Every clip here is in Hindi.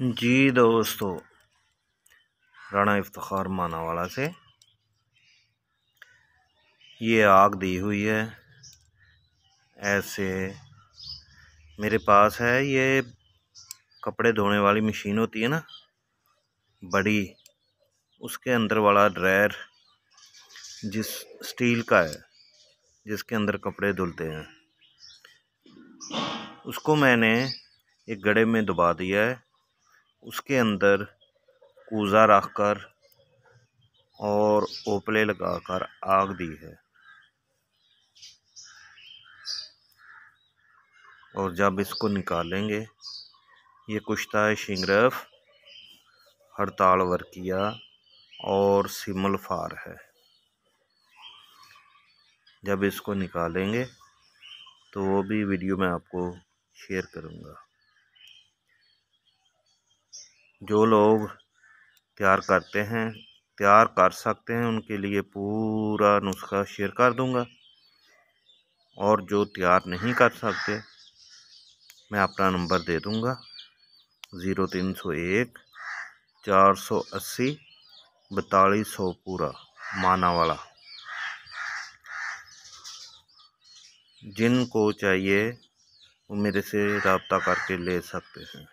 जी दोस्तों, राणा इफ्तिखार मानावाला से ये आग दी हुई है। ऐसे मेरे पास है, ये कपड़े धोने वाली मशीन होती है ना बड़ी, उसके अंदर वाला ड्रायर जिस स्टील का है, जिसके अंदर कपड़े धुलते हैं, उसको मैंने एक गड्ढे में दबा दिया है। उसके अंदर कूज़ा रखकर और ओपले लगाकर आग दी है। और जब इसको निकालेंगे, ये कुश्ता शिंगरफ, हड़ताल वर्किया और सिमल फार है। जब इसको निकालेंगे तो वो भी वीडियो में आपको शेयर करूँगा। जो लोग तैयार कर सकते हैं, उनके लिए पूरा नुस्खा शेयर कर दूँगा। और जो तैयार नहीं कर सकते, मैं अपना नंबर दे दूँगा 0301 480 4200 पूरा मानावाला। जिनको चाहिए वो मेरे से रब्ता करके ले सकते हैं।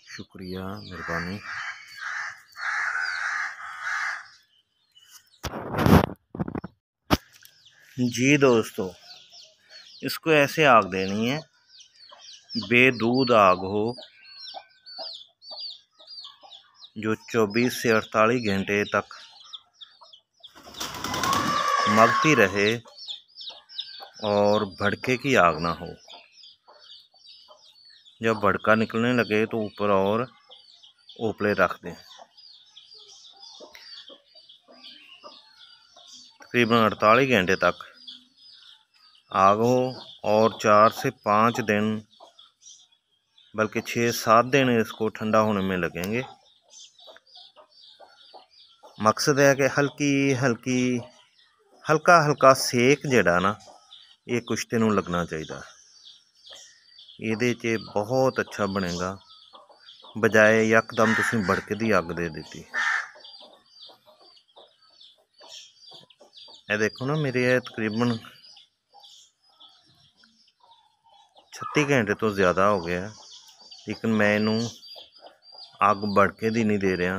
शुक्रिया, मेहरबानी। जी दोस्तों, इसको ऐसे आग देनी है, बेदूध आग हो, जो 24 से 48 घंटे तक मगती रहे और भड़के की आग ना हो। जब भड़का निकलने लगे तो ऊपर और ओपले रख दें। तकरीबन 48 घंटे तक आग हो और 4 से 5 दिन, बल्कि 6-7 दिन इसको ठंडा होने में लगेंगे। मकसद है कि हल्का हल्का सेक जिहड़ा ना, ये कुश्ते नूं लगना चाहिए। ਇਹਦੇ 'ਚ बहुत अच्छा बनेगा, बजाय यकदम तुसीं भड़के दी अग दे दी। ये देखो ना, मेरे तकरीबन 36 घंटे तो ज़्यादा हो गया, लेकिन मैं इनू अग भड़के दी नहीं दे रहा,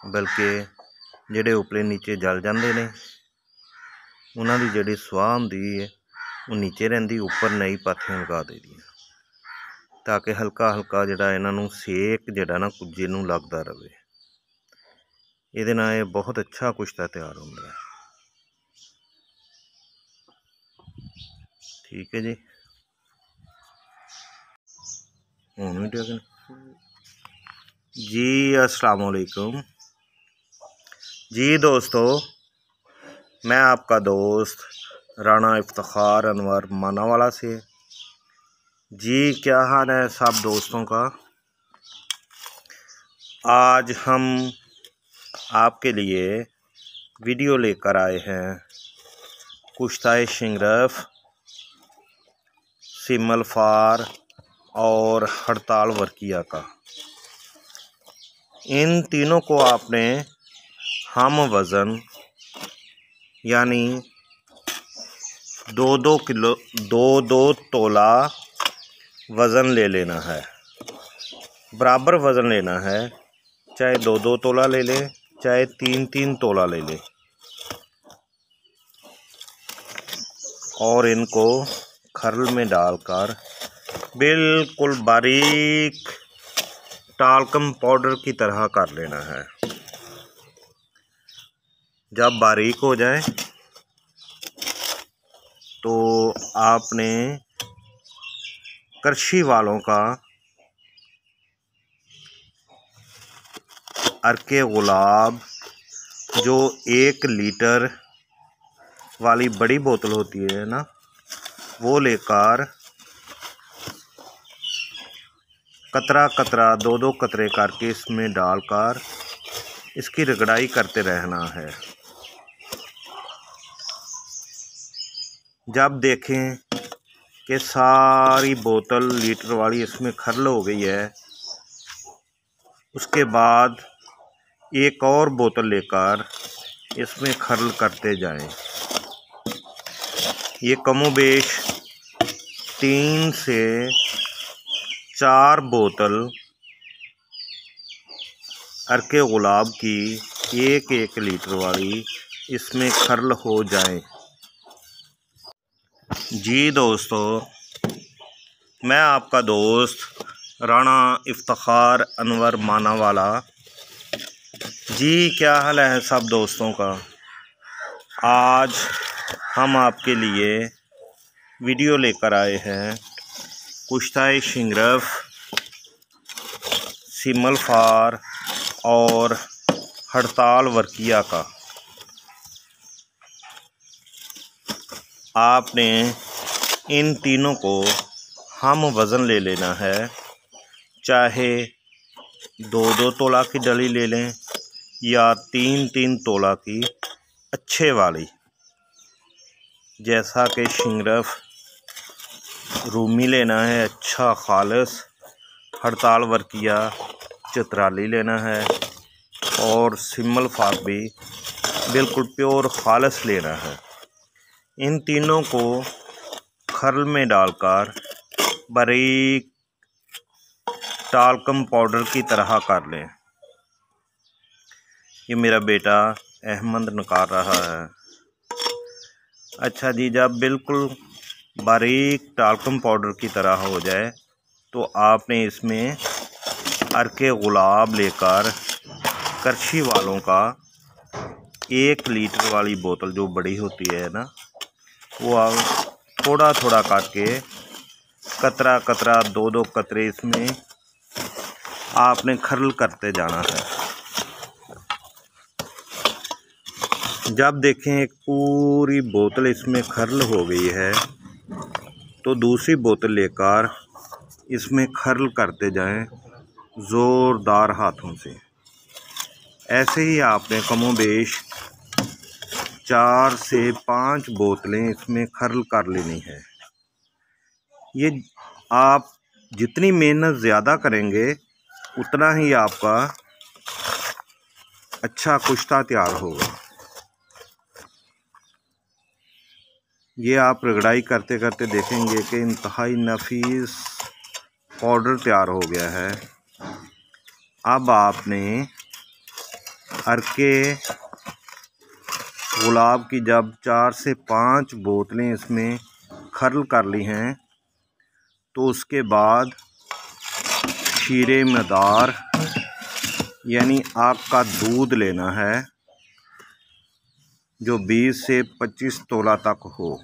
बल्कि ਜਿਹੜੇ उपले नीचे जल जाते हैं, उन्हां दी जिहड़ी स्वाह हुंदी है वो नीचे रहिंदी, उपर नई पाथियां लगा दे दी, ताकि हल्का हल्का जिहड़ा इन्हां नूं सेक जिहड़ा ना कुज्जे नूं लगदा रहे। इहदे नाल ये बहुत अच्छा कुश्ता तैयार होंदा है। ठीक है जी। जी अस्सलाम वालेकुम जी दोस्तों, मैं आपका दोस्त राणा इफ्तिखार अनवर मानावाला से। जी क्या हाल है सब दोस्तों का। आज हम आपके लिए वीडियो लेकर आए हैं कुश्ता शिंगरफ, सिमल फार और हड़ताल वर्किया का। इन तीनों को आपने हम वज़न यानी 2-2 तोला वज़न ले लेना है। बराबर वज़न लेना है, चाहे 2-2 तोला ले ले, चाहे 3-3 तोला ले ले। और इनको खरल में डालकर बिल्कुल बारीक टाल्कम पाउडर की तरह कर लेना है। जब बारीक हो जाए तो आपने करशी वालों का अर्के गुलाब, जो 1 लीटर वाली बड़ी बोतल होती है ना, वो लेकर कतरा कतरा 2-2 कतरे करके इसमें डालकर इसकी रगड़ाई करते रहना है। जब देखें कि सारी बोतल लीटर वाली इसमें खरल हो गई है। उसके बाद एक और बोतल लेकर इसमें खरल करते जाएं। ये कमोबेश 3 से 4 बोतल अर्के गुलाब की 1-1 लीटर वाली इसमें खरल हो जाए। जी दोस्तों, मैं आपका दोस्त राणा इफ्तिखार अनवर मानावाला। जी क्या हाल है सब दोस्तों का। आज हम आपके लिए वीडियो लेकर आए हैं कुश्ताए शिंगरफ, सिमल फार और हड़ताल वर्किया का। आपने इन तीनों को हम वज़न ले लेना है, चाहे 2-2 तोला की डली ले लें या 3-3 तोला की अच्छे वाली। जैसा कि शिंगरफ रूमी लेना है अच्छा खालिस, हड़ताल वर्किया चित्राली लेना है और सिमल फार भी बिल्कुल प्योर खालिस लेना है। इन तीनों को खरल में डालकर बारीक टाल्कम पाउडर की तरह कर लें। ये मेरा बेटा अहमद निकाल रहा है। अच्छा जी, जब बिल्कुल बारीक टाल्कम पाउडर की तरह हो जाए तो आपने इसमें अर्के गुलाब लेकर करछी वालों का 1 लीटर वाली बोतल जो बड़ी होती है ना, वो आप थोड़ा थोड़ा करके कतरा कतरा 2-2 कतरे इसमें आपने खरल करते जाना है। जब देखें एक पूरी बोतल इसमें खरल हो गई है तो दूसरी बोतल लेकर इसमें खरल करते जाएं ज़ोरदार हाथों से। ऐसे ही आपने कमोबेश 4 से 5 बोतलें इसमें खरल कर लेनी है। ये आप जितनी मेहनत ज़्यादा करेंगे उतना ही आपका अच्छा कुश्ता तैयार होगा। ये आप रगड़ाई करते करते देखेंगे कि इंतहाई नफीस पाउडर तैयार हो गया है। अब आपने अर्के गुलाब की जब 4 से 5 बोतलें इसमें खरल कर ली हैं तो उसके बाद शीरे मदार यानी आग का दूध लेना है जो 20 से 25 तोला तक हो।